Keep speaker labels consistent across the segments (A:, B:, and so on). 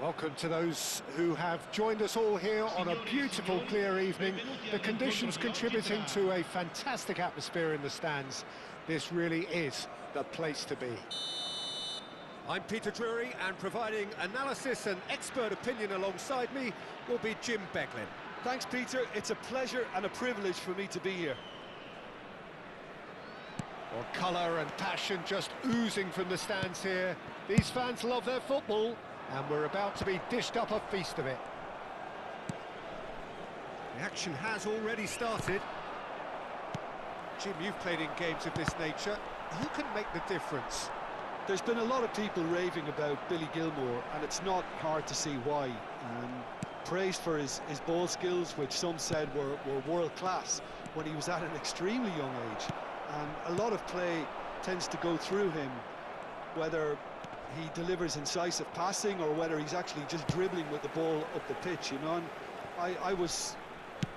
A: Welcome to those who have joined us all here on a beautiful, clear evening. The conditions contributing to a fantastic atmosphere in the stands. This really is the place to be. I'm Peter Drury, and providing analysis and expert opinion alongside me will be Jim Beglin.
B: Thanks, Peter. It's a pleasure and a privilege for me to be here.
A: Well, colour and passion just oozing from the stands here. These fans love their football, and we're about to be dished up a feast of it. The action has already started. Jim, you've played in games of this nature. Who can make the difference?
B: There's been a lot of people raving about Billy Gilmour, and it's not hard to see why. Praised for his ball skills, which some said were world-class when he was at an extremely young age. A lot of play tends to go through him, whether he delivers incisive passing or whether he's actually just dribbling with the ball up the pitch, you know. And I was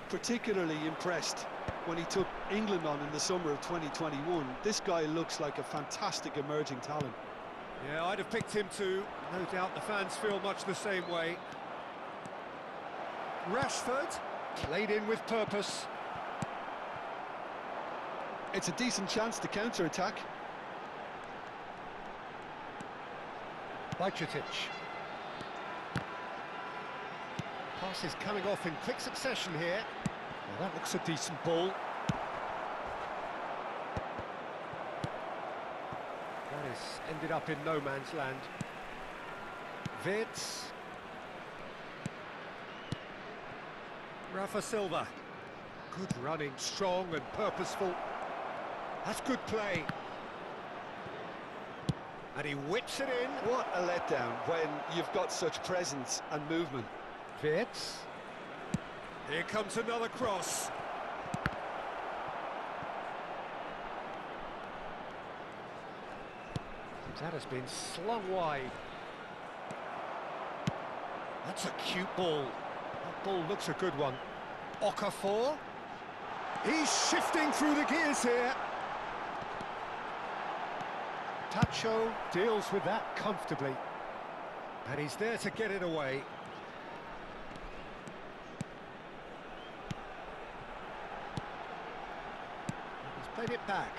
B: particularly impressed when he took England on in the summer of 2021. This guy looks like a fantastic emerging talent.
A: Yeah, I'd have picked him too. No doubt the fans feel much the same way. Rashford, played in with purpose.
B: It's a decent chance to counter-attack.
A: Bajcetic. Pass is coming off in quick succession here. Well, that looks a decent ball. That has ended up in no man's land. Vids. Rafa Silva. Good running, strong and purposeful. That's good play. And he whips it in.
B: What a letdown when you've got such presence and movement.
A: Wirtz. Here comes another cross. That has been slung wide. That's a cute ball. That ball looks a good one. Okafor. He's shifting through the gears here. Tacho deals with that comfortably. And he's there to get it away. He's played it back.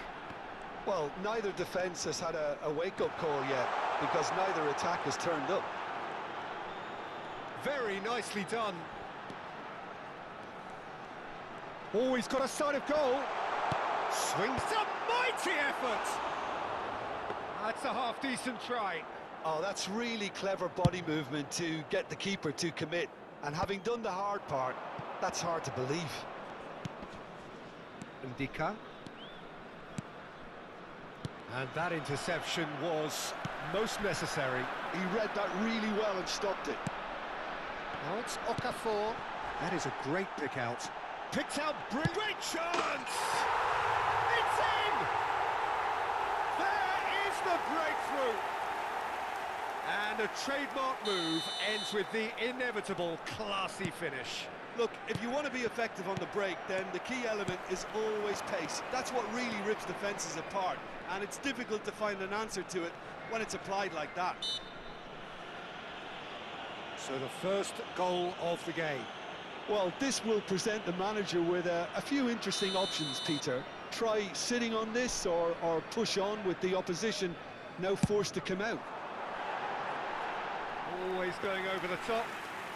B: Well, neither defence has had a wake-up call yet, because neither attack has turned up.
A: Very nicely done. Oh, he's got a sight of goal. Swings a mighty effort. That's a half-decent try.
B: Oh, that's really clever body movement to get the keeper to commit. And having done the hard part, that's hard to believe.
A: Ndika. And that interception was most necessary.
B: He read that really well and stopped it.
A: Now it's Okafor. That is a great pick out. Picked out, brilliant. Great chance! It's in! There is the breakthrough! And a trademark move ends with the inevitable classy finish.
B: Look, if you want to be effective on the break, then the key element is always pace. That's what really rips defences apart, and it's difficult to find an answer to it when it's applied like that.
A: So the first goal of the game.
B: Well, this will present the manager with a few interesting options, Peter. Try sitting on this or push on with the opposition now forced to come out.
A: Always going over the top.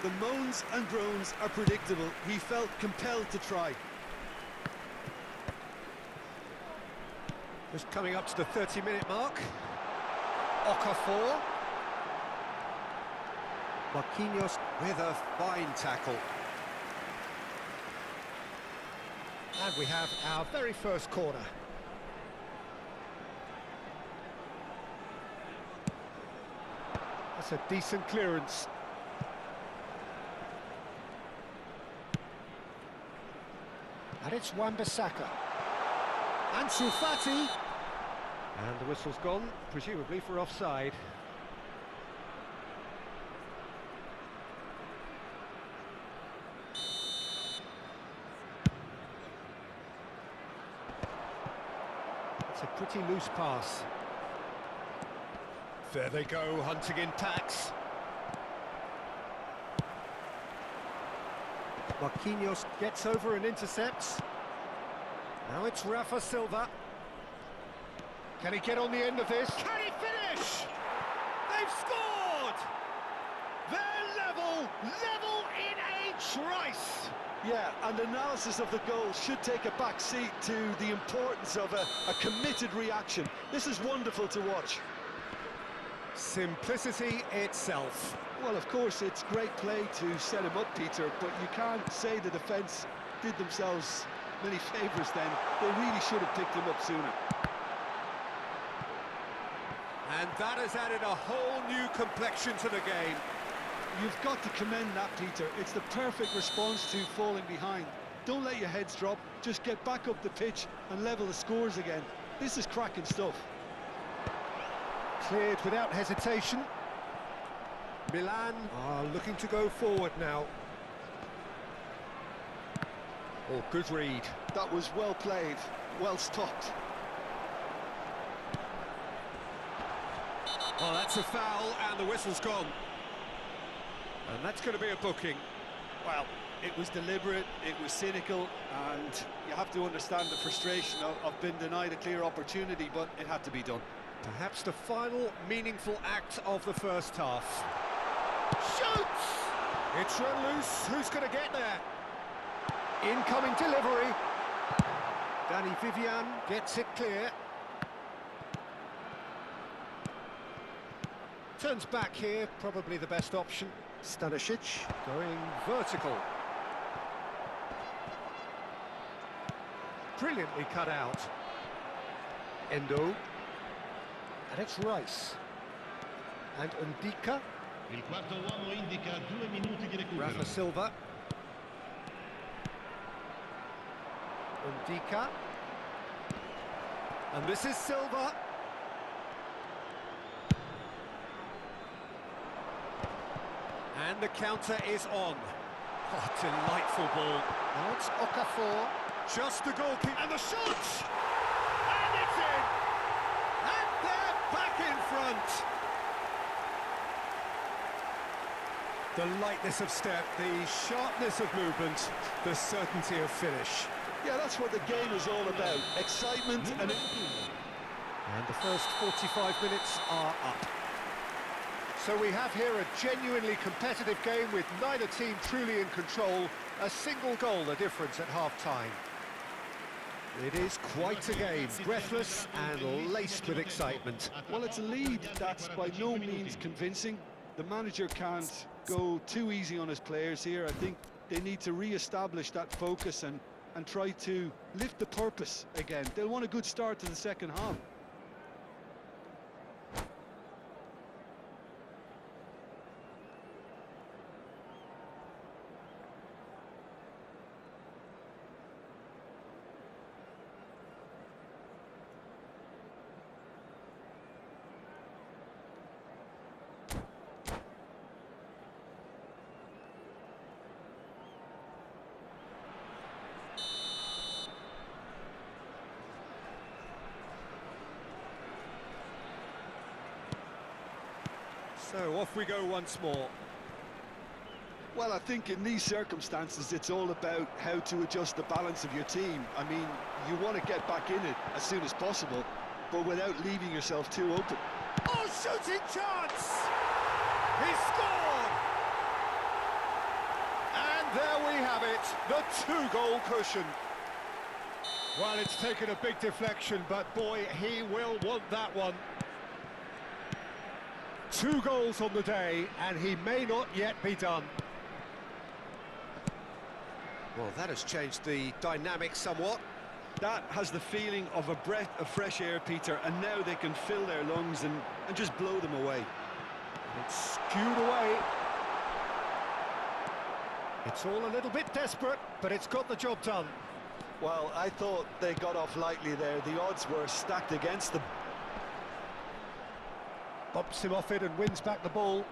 B: The moans and groans are predictable. He felt compelled to try.
A: Just coming up to the 30-minute mark. Okafor. Marquinhos with a fine tackle. And we have our very first corner. That's a decent clearance. And it's Wan-Bissaka. Ansu Fati. And the whistle's gone, presumably for offside. It's a pretty loose pass. There they go, hunting in packs. Marquinhos gets over and intercepts. Now it's Rafa Silva. Can he get on the end of this? Can he finish? They've scored! They're level in a trice!
B: Yeah, and analysis of the goal should take a back seat to the importance of a committed reaction. This is wonderful to watch.
A: Simplicity itself.
B: Well, of course, it's great play to set him up, Peter, but you can't say the defence did themselves many favours then. They really should have picked him up sooner.
A: And that has added a whole new complexion to the game.
B: You've got to commend that, Peter. It's the perfect response to falling behind. Don't let your heads drop, just get back up the pitch and level the scores again. This is cracking stuff.
A: Cleared without hesitation. Milan are looking to go forward now. Oh, good read.
B: That was well played, well stopped.
A: Oh, that's a foul, and the whistle's gone. And that's going to be a booking.
B: Well, it was deliberate, it was cynical, and you have to understand the frustration of being denied a clear opportunity, but it had to be done.
A: Perhaps the final meaningful act of the first half. Shoots! It's run loose. Who's going to get there? Incoming delivery. Danny Vivian gets it clear. Turns back here, probably the best option. Stanisic going vertical. Brilliantly cut out. Endo. And it's Rice. And Ndika.
C: Il quarto uomo indica 2 minuti di recupero.
A: Rafa Silva. Ndika. And this is Silva. And the counter is on. Oh, delightful ball. Now it's Okafor. Just the goalkeeper. And the shot! And it's in! And they're back in front! The lightness of step, the sharpness of movement, the certainty of finish.
B: Yeah, that's what the game is all about. Excitement and...
A: And the first 45 minutes are up. So we have here a genuinely competitive game with neither team truly in control. A single goal the difference at half-time. It is quite a game, breathless and laced with excitement.
B: Well, it's a lead that's by no means convincing. The manager can't go too easy on his players here. I think they need to re-establish that focus and try to lift the purpose again. They'll want a good start to the second half.
A: So off we go once more.
B: Well, I think in these circumstances, it's all about how to adjust the balance of your team. I mean, you want to get back in it as soon as possible, but without leaving yourself too open.
A: Oh, shooting chance! He scored! And there we have it, the two-goal cushion. Well, it's taken a big deflection, but boy, he will want that one. 2 goals on the day, and he may not yet be done. Well, that has changed the dynamic somewhat.
B: That has the feeling of a breath of fresh air, Peter, and now they can fill their lungs and just blow them away.
A: It's skewed away. It's all a little bit desperate, but it's got the job done.
B: Well, I thought they got off lightly there. The odds were stacked against them.
A: Bumps him off it and wins back the ball.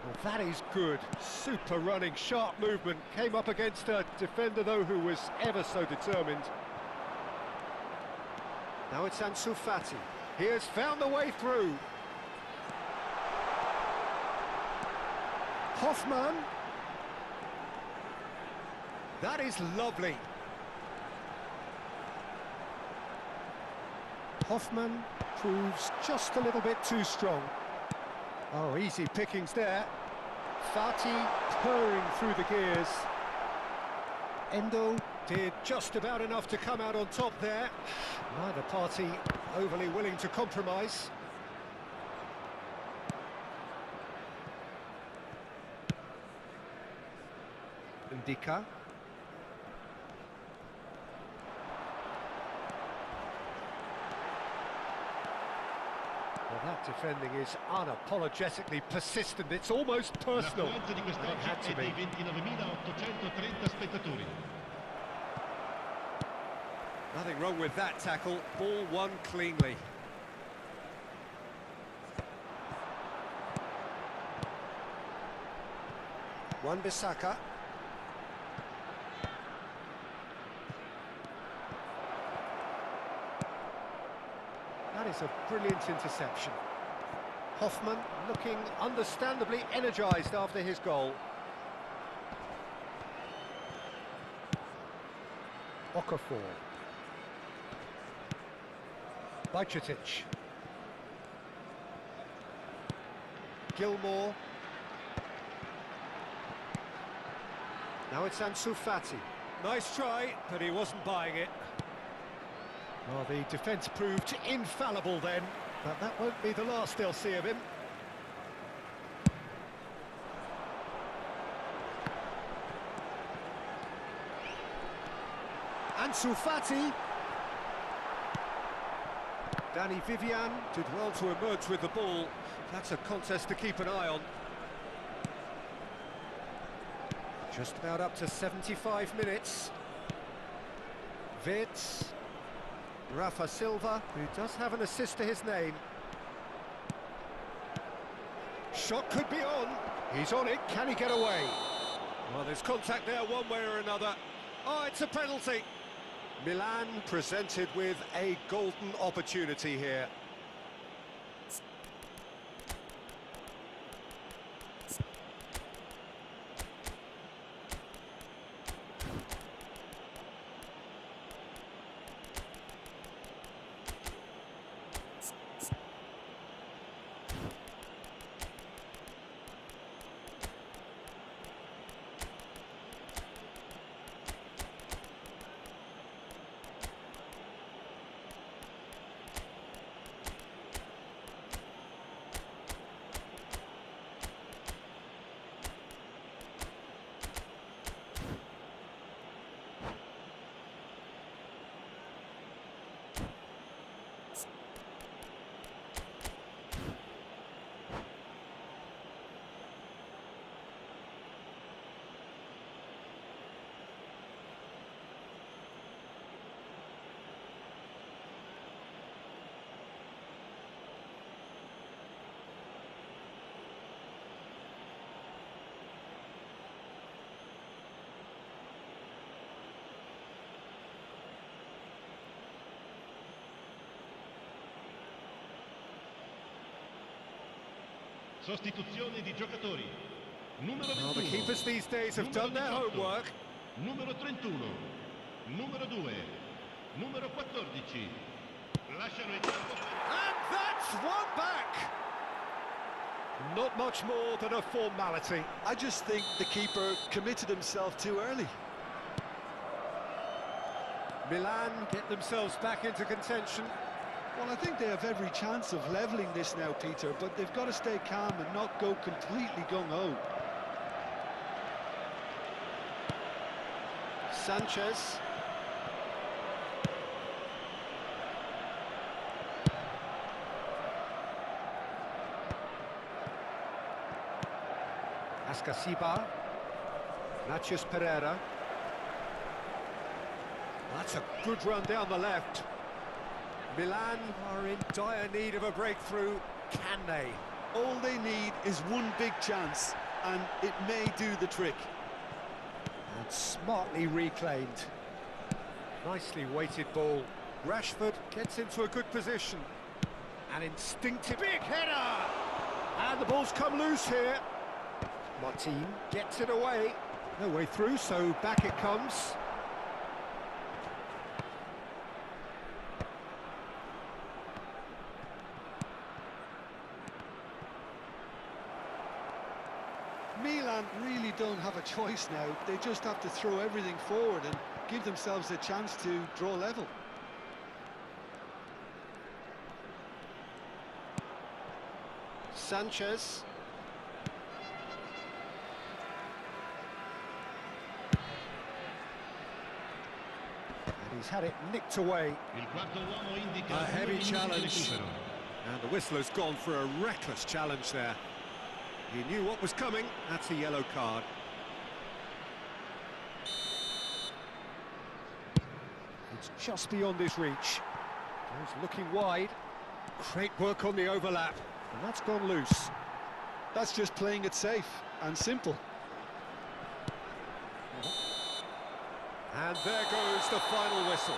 A: Well, that is good. Super running, sharp movement. Came up against a defender, though, who was ever so determined. Now it's Ansu Fati. He has found the way through. Hoffman. That is lovely. Hoffman proves just a little bit too strong. Oh, easy pickings there. Fati purring through the gears. Endo did just about enough to come out on top there. Neither party overly willing to compromise. Ndika. Well, that defending is unapologetically persistent. It's almost personal.
C: L'affluenza di
A: It
C: quest'oggi
A: had to
C: è
A: be.
C: di 29.830 spettatori.
A: Nothing wrong with that tackle. Ball won cleanly. Wan-Bissaka. That is a brilliant interception. Hoffman looking understandably energised after his goal. Okafor. Bajcetic. Gilmour. Now it's Ansu Fati. Nice try, but he wasn't buying it. Well, the defence proved infallible then, but that won't be the last they'll see of him. Ansu Fati. Danny Vivian did well to emerge with the ball. That's a contest to keep an eye on. Just about up to 75 minutes. Wirtz. Rafa Silva, who does have an assist to his name. Shot could be on. He's on it. Can he get away? Well, there's contact there one way or another. Oh, it's a penalty. Milan presented with a golden opportunity here.
C: Sostituzione di giocatori. Numero 21.
A: Well, the keepers these days have done their homework.
C: Numero 31. Numero 2. Numero 14. Lasciano il campo.
A: And that's one back! Not much more than a formality.
B: I just think the keeper committed himself too early.
A: Milan get themselves back into contention.
B: Well, I think they have every chance of levelling this now, Peter, but they've got to stay calm and not go completely gung-ho.
A: Sanchez. Ascasiba. Nachos Pereira. That's a good run down the left. Milan are in dire need of a breakthrough. Can they?
B: All they need is one big chance, and it may do the trick.
A: And smartly reclaimed. Nicely weighted ball. Rashford gets into a good position. An instinctive big header! And the ball's come loose here. Martin gets it away. No way through, so back it comes.
B: Milan really don't have a choice now. They just have to throw everything forward and give themselves a chance to draw level.
A: Sanchez. And he's had it nicked away.
C: Il quarto uomo indica
A: A
C: 2
A: heavy
C: minuti di
A: challenge.
C: recupero.
A: And the whistler's gone for a reckless challenge there. He knew what was coming. That's a yellow card. It's just beyond his reach. He's looking wide. Great work on the overlap. And that's gone loose.
B: That's just playing it safe and simple.
A: And there goes the final whistle.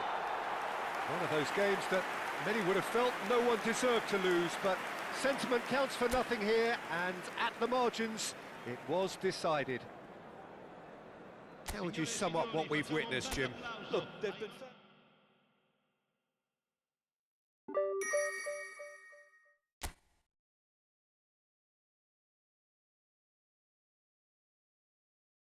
A: One of those games that many would have felt no one deserved to lose, but sentiment counts for nothing here, and at the margins, it was decided. How would you sum up what we've witnessed, Jim?
B: Look, they've been...